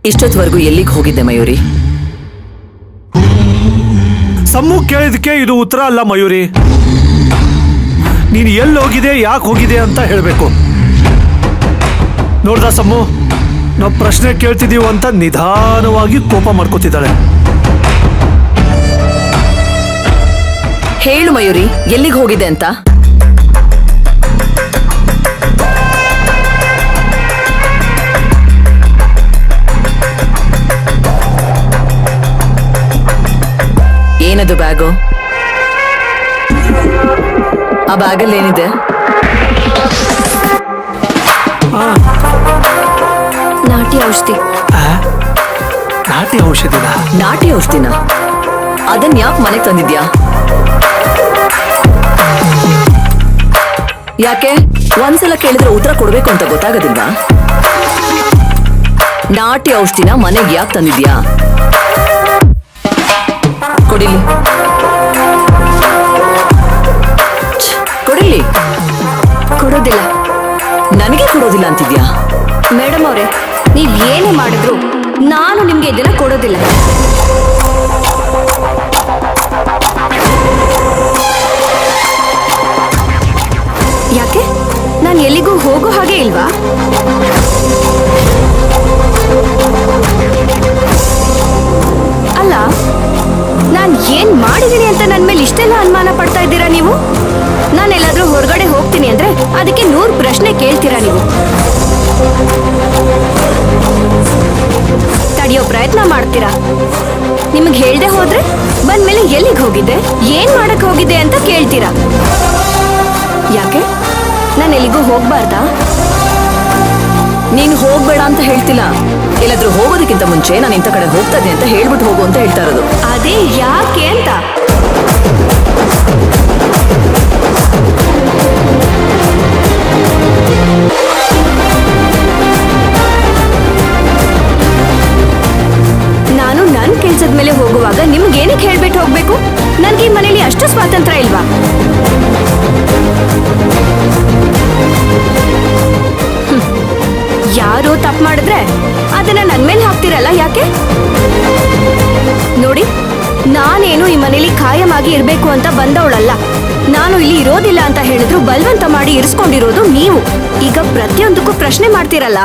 ಇಷ್ಟೊತ್ತವರೆಗೂ ಎಲ್ಲಿಗೆ ಹೋಗಿದ್ದೆ ಮಯೂರಿ? ಸಮ್ಮು ಕೇಳಿದಕ್ಕೆ ಇದು ಉತ್ತರ ಅಲ್ಲ ಮಯೂರಿ. ನೀನು ಎಲ್ಲಿ ಹೋಗಿದೆ, ಯಾಕೆ ಹೋಗಿದೆ ಅಂತ ಹೇಳಬೇಕು. ನೋಡ್ದ ಸಮ್ಮು, ನಾವು ಪ್ರಶ್ನೆ ಕೇಳ್ತಿದೀವಿ ಅಂತ ನಿಧಾನವಾಗಿ ಕೋಪ ಮಾಡ್ಕೋತಿದ್ದಾಳೆ. ಹೇಳು ಮಯೂರಿ, ಎಲ್ಲಿಗೆ ಹೋಗಿದೆ ಅಂತ. ಏನದು ಬ್ಯಾಗು? ಆ ಬ್ಯಾಗಲ್ಲಿ ಏನಿದೆ? ನಾಟಿ ಔಷಧಿ. ನಾಟಿ ಔಷಧಿನ? ನಾಟಿ ಔಷಧಿನ? ಅದನ್ನ ಯಾಕೆ ಮನೆಗೆ ತಂದಿದ್ಯಾ? ಯಾಕೆ ಒಂದ್ಸಲ ಕೇಳಿದ್ರೆ ಉತ್ತರ ಕೊಡ್ಬೇಕು ಅಂತ ಗೊತ್ತಾಗೋದಿಲ್ವಾ? ನಾಟಿ ಔಷಧಿನ ಮನೆಗೆ ಯಾಕೆ ತಂದಿದ್ಯಾ? ಕೊಡಿಲಿ ಕೊಡಿಲಿ. ಕೊಡೋದಿಲ್ಲ. ನನಗೆ ಕೊಡೋದಿಲ್ಲ ಅಂತಿದ್ಯಾ? ಮೇಡಮ್ ಅವರೇ, ನೀವ್ ಏನೇ ಮಾಡಿದ್ರು ನಾನು ನಿಮ್ಗೆ ಇದನ್ನ ಕೊಡೋದಿಲ್ಲ. ಯಾಕೆ? ನಾನು ಎಲ್ಲಿಗೂ ಹೋಗೋ ಹಾಗೆ ಇಲ್ವಾ? ಅಲ್ಲ, ನಾನು ಏನ್ ಮಾಡಿದೀನಿ ಅಂತ ನನ್ನ ಮೇಲೆ ಇಷ್ಟೆಲ್ಲ ಅನುಮಾನ ಪಡ್ತಾ ಇದ್ದೀರಾ ನೀವು? ನಾನೆಲ್ಲಾದ್ರೂ ಹೊರಗಡೆ ಹೋಗ್ತೀನಿ ಅಂದ್ರೆ ಅದಕ್ಕೆ 100 ಪ್ರಶ್ನೆ ಕೇಳ್ತೀರಾ ನೀವು. ತಡೆಯೋ ಪ್ರಯತ್ನ ಮಾಡ್ತೀರಾ. ನಿಮಗೆ ಹೇಳ್ದೆ ಹೋದ್ರೆ ಬಂದ್ಮೇಲೆ ಎಲ್ಲಿಗೆ ಹೋಗಿದ್ದೆ, ಏನ್ ಮಾಡಕ್ ಹೋಗಿದ್ದೆ ಅಂತ ಕೇಳ್ತೀರಾ. ಯಾಕೆ? ನಾನು ಎಲ್ಲಿಗೂ ಹೋಗ್ಬಾರ್ದಾ? ನೀನು ಹೋಗ್ಬೇಡ ಅಂತ ಹೇಳ್ತಿಲ್ಲ. ಎಲ್ಲಾದ್ರೂ ಹೋಗೋದಕ್ಕಿಂತ ಮುಂಚೆ ನಾನು ಇಂಥ ಕಡೆ ಹೋಗ್ತಾ ಇದ್ದೆ ಅಂತ ಹೇಳ್ಬಿಟ್ಟು ಹೋಗು ಅಂತ ಹೇಳ್ತಾ ಇರೋದು. ಅದೇ ಯಾಕೆ ಅಂತ. ನಾನು ನನ್ನ ಕೆಲ್ಸದ ಮೇಲೆ ಹೋಗುವಾಗ ನಿಮ್ಗೇನಕ್ಕೆ ಹೇಳ್ಬಿಟ್ಟು ಹೋಗ್ಬೇಕು? ನನ್ಗೆ ಈ ಮನೇಲಿ ಅಷ್ಟು ಸ್ವಾತಂತ್ರ್ಯ ಇಲ್ವಾ? ಯಾರು ತಪ್ಪು ಮಾಡಿದ್ರೆ ಅದನ್ನ ನನ್ ಮೇಲೆ ಹಾಕ್ತಿರಲ್ಲ, ಯಾಕೆ? ನೋಡಿ, ನಾನೇನು ಈ ಮನೇಲಿ ಖಾಯಮಾಗಿ ಇರ್ಬೇಕು ಅಂತ ಬಂದವಳಲ್ಲ. ನಾನು ಇಲ್ಲಿ ಇರೋದಿಲ್ಲ ಅಂತ ಹೇಳಿದ್ರು ಬಲವಂತ ಮಾಡಿ ಇರಿಸ್ಕೊಂಡಿರೋದು ನೀವು. ಈಗ ಪ್ರತಿಯೊಂದಕ್ಕೂ ಪ್ರಶ್ನೆ ಮಾಡ್ತಿರಲ್ಲ.